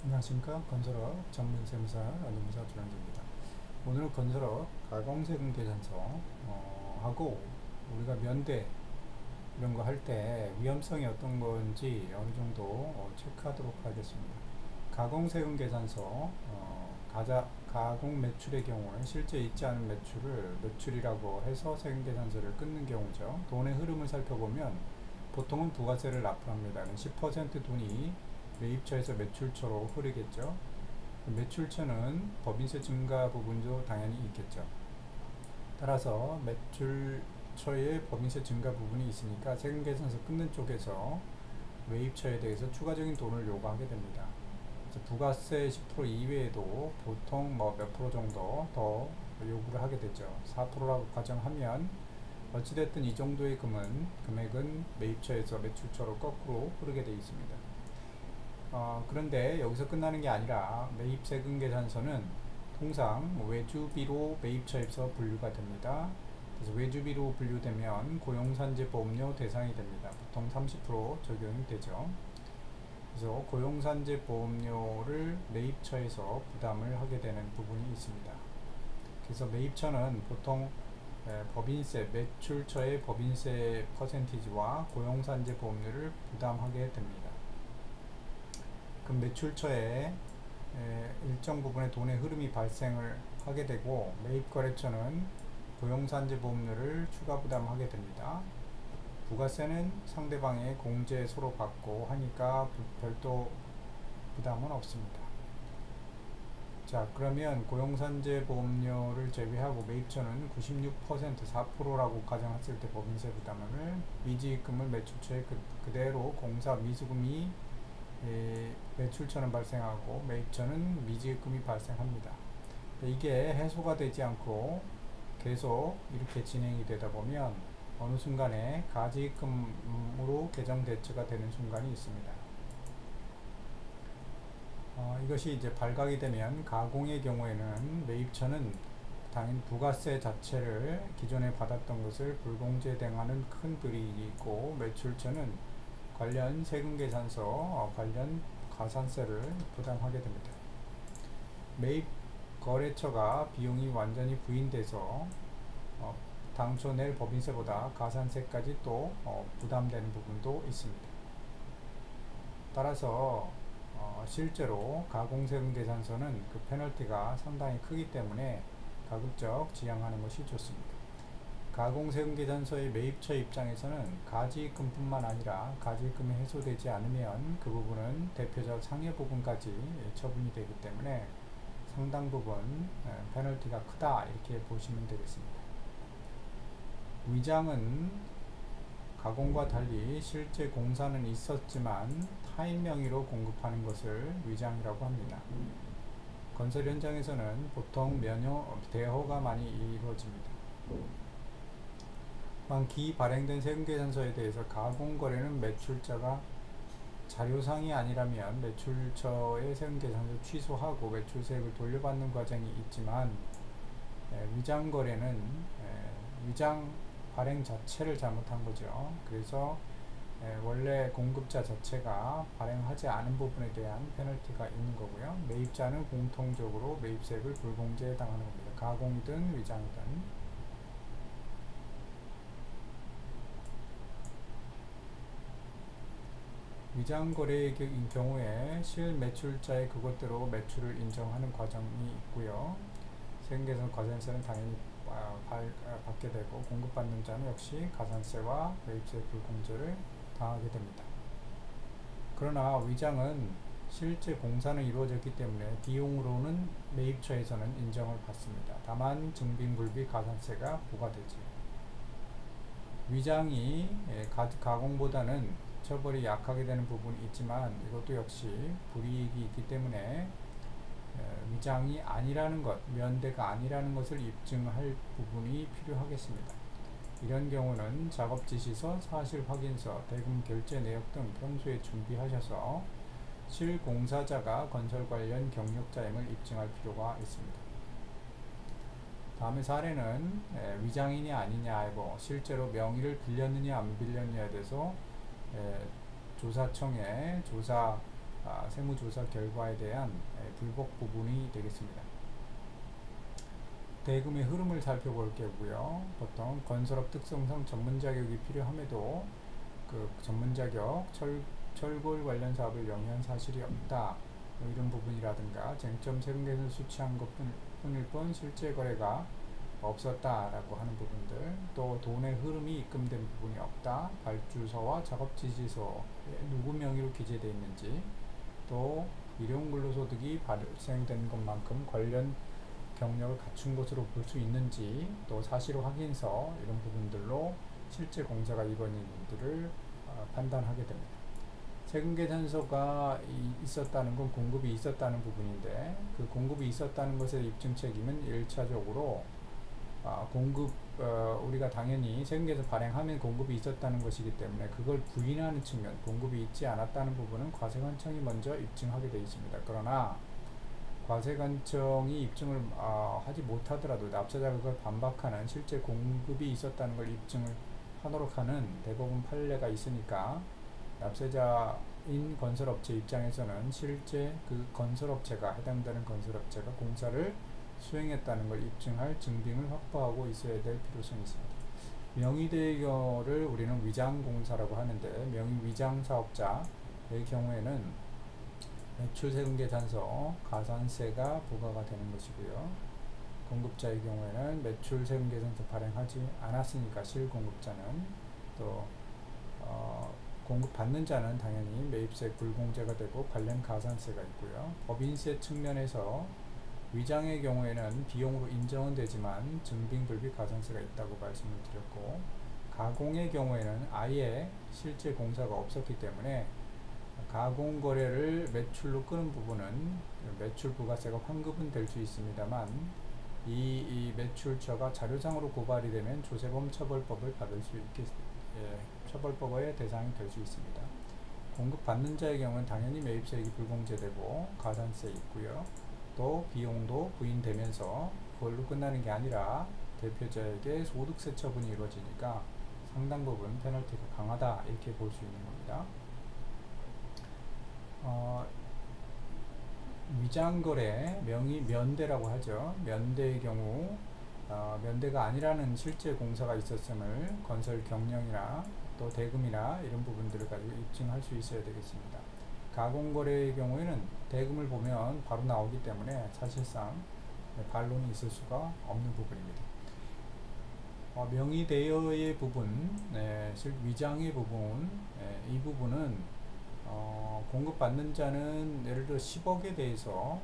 안녕하십니까. 건설업 전문세무사 안전무사 조영주입니다. 오늘은 건설업 가공세금 계산서 하고 우리가 면대 이런 거 할 때 위험성이 어떤 건지 어느 정도 체크하도록 하겠습니다. 가공세금 계산서 가공 매출의 경우는 실제 있지 않은 매출을 매출이라고 해서 세금 계산서를 끊는 경우죠. 돈의 흐름을 살펴보면 보통은 부가세를 납부합니다. 10% 돈이 매입처에서 매출처로 흐르겠죠. 매출처는 법인세 증가 부분도 당연히 있겠죠. 따라서 매출처에 법인세 증가 부분이 있으니까 세금계산서 끊는 쪽에서 매입처에 대해서 추가적인 돈을 요구하게 됩니다. 부가세 10% 이외에도 보통 몇 프로 정도 더 요구를 하게 되죠. 4%라고 가정하면 어찌됐든 이 정도의 금액은 매입처에서 매출처로 거꾸로 흐르게 되어 있습니다. 그런데 여기서 끝나는 게 아니라 매입세금 계산서는 통상 외주비로 매입처에서 분류가 됩니다. 그래서 외주비로 분류되면 고용산재보험료 대상이 됩니다. 보통 30% 적용이 되죠. 그래서 고용산재보험료를 매입처에서 부담을 하게 되는 부분이 있습니다. 그래서 매입처는 보통 법인세, 매출처의 법인세 퍼센티지와 고용산재보험료를 부담하게 됩니다. 그 매출처에 일정 부분의 돈의 흐름이 발생을 하게 되고 매입거래처는 고용산재보험료를 추가 부담하게 됩니다. 부가세는 상대방의 공제 서로 받고 하니까 별도 부담은 없습니다. 자, 그러면 고용산재보험료를 제외하고 매입처는 96% 4%라고 가정했을 때 법인세 부담을 미지입금을 매출처에 그대로 공사 미수금이 매출처는 발생하고 매입처는 미지입금이 발생합니다. 이게 해소가 되지 않고 계속 이렇게 진행이 되다 보면 어느 순간에 가지입금으로 계정 대체가 되는 순간이 있습니다. 이것이 이제 발각이 되면 가공의 경우에는 매입처는 당연 부가세 자체를 기존에 받았던 것을 불공제당하는 큰 불이익이 있고 매출처는 관련 세금계산서 관련 가산세를 부담하게 됩니다. 매입 거래처가 비용이 완전히 부인돼서 당초 낼 법인세보다 가산세까지 또 부담되는 부분도 있습니다. 따라서 실제로 가공세금 계산서는 그 페널티가 상당히 크기 때문에 가급적 지양하는 것이 좋습니다. 가공세금 계산서의 매입처 입장에서는 가지입금뿐만 아니라 가지입금이 해소되지 않으면 그 부분은 대표적 상해 부분까지 처분이 되기 때문에 상당 부분 페널티가 크다 이렇게 보시면 되겠습니다. 위장은 가공과 달리 실제 공사는 있었지만 타인 명의로 공급하는 것을 위장이라고 합니다. 건설 현장에서는 보통 대여가 많이 이루어집니다. 기 발행된 세금계산서에 대해서 가공거래는 매출자가 자료상이 아니라면 매출처의 세금계산서 취소하고 매출세액을 돌려받는 과정이 있지만 위장거래는 위장 발행 자체를 잘못한 거죠. 그래서 원래 공급자 자체가 발행하지 않은 부분에 대한 페널티가 있는 거고요. 매입자는 공통적으로 매입세액을 불공제에 당하는 겁니다. 가공이든 위장이든. 위장거래의 경우에 실매출자의 그것대로 매출을 인정하는 과정이 있고요. 세금계산 과세세는 당연히 받게 되고 공급받는 자는 역시 가산세와 매입세 불공제를 당하게 됩니다. 그러나 위장은 실제 공사는 이루어졌기 때문에 비용으로는 매입처에서는 인정을 받습니다. 다만 증빙불비 가산세가 부과되지. 위장이 가공보다는 처벌이 약하게 되는 부분이 있지만 이것도 역시 불이익이 있기 때문에 위장이 아니라는 것, 면대가 아니라는 것을 입증할 부분이 필요하겠습니다. 이런 경우는 작업지시서, 사실확인서, 대금 결제 내역 등 평소에 준비하셔서 실공사자가 건설 관련 경력자임을 입증할 필요가 있습니다. 다음의 사례는 위장이냐 아니냐 실제로 명의를 빌렸느냐 안 빌렸느냐에 대해서 조사청에 조사 세무조사 결과에 대한 불복 부분이 되겠습니다. 대금의 흐름을 살펴볼 게고요. 보통 건설업 특성상 전문 자격이 필요함에도 그 전문 자격, 철골 관련 사업을 영위한 사실이 없다. 뭐 이런 부분이라든가 쟁점 세금계에서 수취한 것뿐일 뿐 실제 거래가 없었다라고 하는 부분들, 또 돈의 흐름이 입금된 부분이 없다, 발주서와 작업지시서에 누구 명의로 기재되어 있는지, 또 일용근로소득이 발생된 것만큼 관련 경력을 갖춘 것으로 볼 수 있는지, 또 사실 확인서 이런 부분들로 실제 공사가 이루어진지를 판단하게 됩니다. 세금계산서가 있었다는 건 공급이 있었다는 부분인데, 그 공급이 있었다는 것의 입증 책임은 1차적으로 우리가 당연히 세금계에서 발행하면 공급이 있었다는 것이기 때문에 그걸 부인하는 측면, 공급이 있지 않았다는 부분은 과세관청이 먼저 입증하게 되어 있습니다. 그러나 과세관청이 입증을 하지 못하더라도 납세자가 그걸 반박하는 실제 공급이 있었다는 걸 입증을 하도록 하는 대법원 판례가 있으니까 납세자인 건설업체 입장에서는 실제 그 건설업체가, 해당되는 건설업체가 공사를 수행했다는 걸 입증할 증빙을 확보하고 있어야 될 필요성이 있습니다. 명의대여를 우리는 위장공사라고 하는데, 명의위장사업자의 경우에는 매출세금계산서, 가산세가 부과가 되는 것이고요. 공급자의 경우에는 매출세금계산서 발행하지 않았으니까 실공급자는, 또 공급받는 자는 당연히 매입세 불공제가 되고 관련 가산세가 있고요. 법인세 측면에서 위장의 경우에는 비용으로 인정은 되지만 증빙불비 가산세가 있다고 말씀을 드렸고, 가공의 경우에는 아예 실제 공사가 없었기 때문에 가공 거래를 매출로 끄는 부분은 매출 부가세가 환급은 될 수 있습니다만, 이 매출처가 자료상으로 고발이 되면 조세범 처벌법을 받을 수 처벌법의 대상이 될 수 있습니다. 공급받는 자의 경우는 당연히 매입세액이 불공제되고 가산세 있고요. 또 비용도 부인되면서 그걸로 끝나는 게 아니라 대표자에게 소득세 처분이 이루어지니까 상당 부분 페널티가 강하다, 이렇게 볼 수 있는 겁니다. 위장거래, 면대라고 하죠. 면대의 경우 면대가 아니라는 실제 공사가 있었음을 건설 경영이나 또 대금이나 이런 부분들을 가지고 입증할 수 있어야 되겠습니다. 가공거래의 경우에는 대금을 보면 바로 나오기 때문에 사실상 반론이 있을 수가 없는 부분입니다. 명의대여의 부분, 위장의 부분, 이 부분은 공급받는 자는 예를 들어 10억에 대해서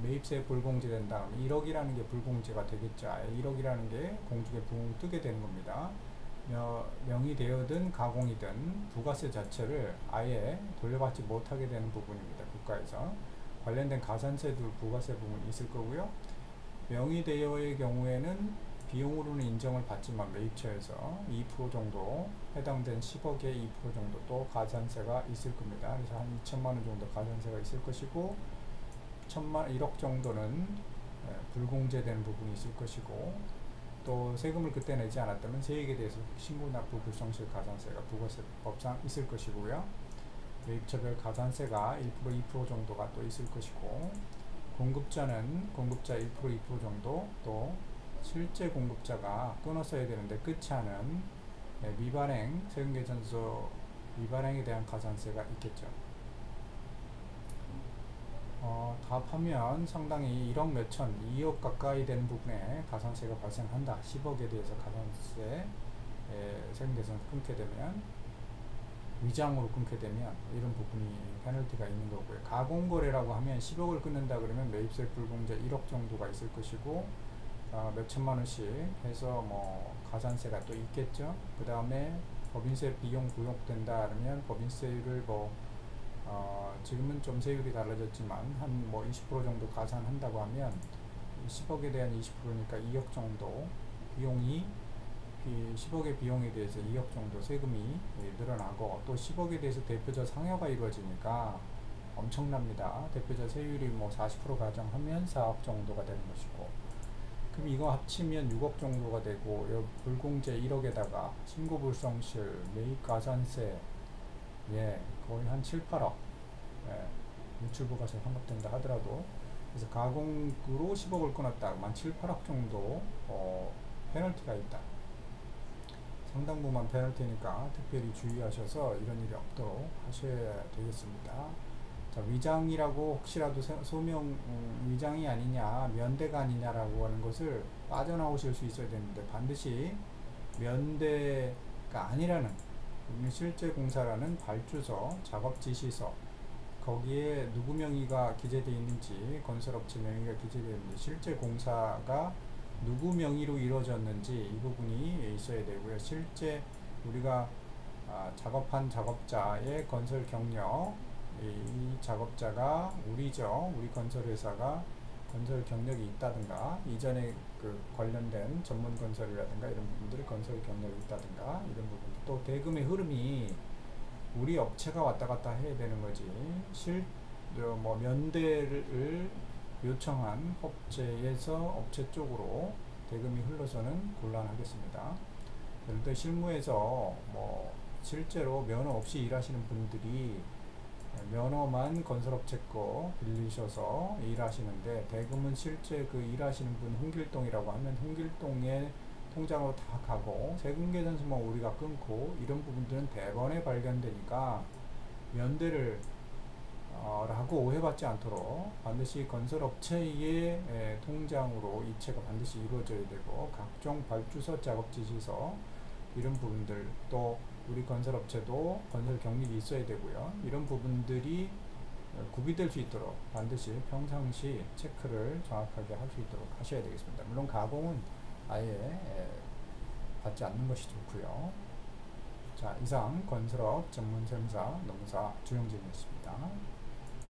매입세 불공제된다. 1억이라는 게 불공제가 되겠죠. 1억이라는 게 공중에 붕 뜨게 되는 겁니다. 명의되어든 가공이든 부가세 자체를 아예 돌려받지 못하게 되는 부분입니다. 국가에서 관련된 가산세도 부가세 부분이 있을 거고요. 명의대여의 경우에는 비용으로는 인정을 받지만 매입처에서 2% 정도, 해당된 10억의 2% 정도 또 가산세가 있을 겁니다. 그래서 한 2천만 원 정도 가산세가 있을 것이고, 1억 정도는 불공제되는 부분이 있을 것이고, 또 세금을 그때 내지 않았다면 세액에 대해서 신고납부 불성실 가산세가 부가세법상 있을 것이고요. 매입처별 가산세가 1%, 2% 정도가 또 있을 것이고, 공급자는 공급자 1%, 2% 정도, 또 실제 공급자가 끊었어야 되는데 끊지 않은 미발행, 세금계산서 미발행에 대한 가산세가 있겠죠. 다 합하면 상당히 1억 몇천, 2억 가까이 되는 부분에 가산세가 발생한다. 10억에 대해서 가산세 세금계산서 끊게 되면, 위장으로 끊게 되면 이런 부분이 페널티가 있는 거고요. 가공거래라고 하면 10억을 끊는다 그러면 매입세 불공제 1억 정도가 있을 것이고, 몇 천만 원씩 해서 뭐 가산세가 또 있겠죠. 그 다음에 법인세 비용 구역된다 그러면 법인세율을 지금은 좀 세율이 달라졌지만 한 뭐 20% 정도 가산한다고 하면 10억에 대한 20%니까 2억 정도 비용이, 10억의 비용에 대해서 2억 정도 세금이 늘어나고, 또 10억에 대해서 대표자 상여가 이루어지니까 엄청납니다. 대표자 세율이 뭐 40% 가정하면 4억 정도가 되는 것이고, 그럼 이거 합치면 6억 정도가 되고, 불공제 1억에다가 신고불성실, 매입가산세, 거의 한 7, 8억, 대출 부가세 환급된다 하더라도. 그래서 가공으로 10억을 끊었다. 한 7, 8억 정도 페널티가 있다. 상당부만 페널티니까 특별히 주의하셔서 이런 일이 없도록 하셔야 되겠습니다. 자, 위장이라고 혹시라도 소명 위장이 아니냐, 면대가 아니냐라고 하는 것을 빠져나오실 수 있어야 되는데, 반드시 면대가 아니라는, 실제 공사라는 발주서, 작업 지시서, 거기에 누구 명의가 기재되어 있는지, 건설업체 명의가 기재되어 있는지, 실제 공사가 누구 명의로 이루어졌는지 이 부분이 있어야 되고요. 실제 우리가 작업한 작업자의 건설 경력, 이 작업자가 우리죠. 우리 건설회사가 건설 경력이 있다든가, 이전에 그 관련된 전문 건설이라든가 이런 부분들이 건설 경력이 있다든가, 이런 부분. 또 대금의 흐름이 우리 업체가 왔다 갔다 해야 되는 거지. 면대를 요청한 업체에서 업체 쪽으로 대금이 흘러서는 곤란하겠습니다. 예를 들어 실무에서 실제로 면허 없이 일하시는 분들이 면허만 건설업체 거 빌리셔서 일하시는데, 대금은 실제 그 일하시는 분 홍길동이라고 하면 홍길동의 통장으로 다 가고 세금계산서만 우리가 끊고, 이런 부분들은 대번에 발견되니까 면대를 라고 오해받지 않도록 반드시 건설업체의 통장으로 이체가 반드시 이루어져야 되고, 각종 발주서, 작업지시서, 이런 부분들, 또 우리 건설업체도 건설 경력이 있어야 되고요. 이런 부분들이 구비될 수 있도록 반드시 평상시 체크를 정확하게 할 수 있도록 하셔야 되겠습니다. 물론 가공은 아예 받지 않는 것이 좋고요. 자, 이상 건설업 전문세무사 노무사 주영진이었습니다.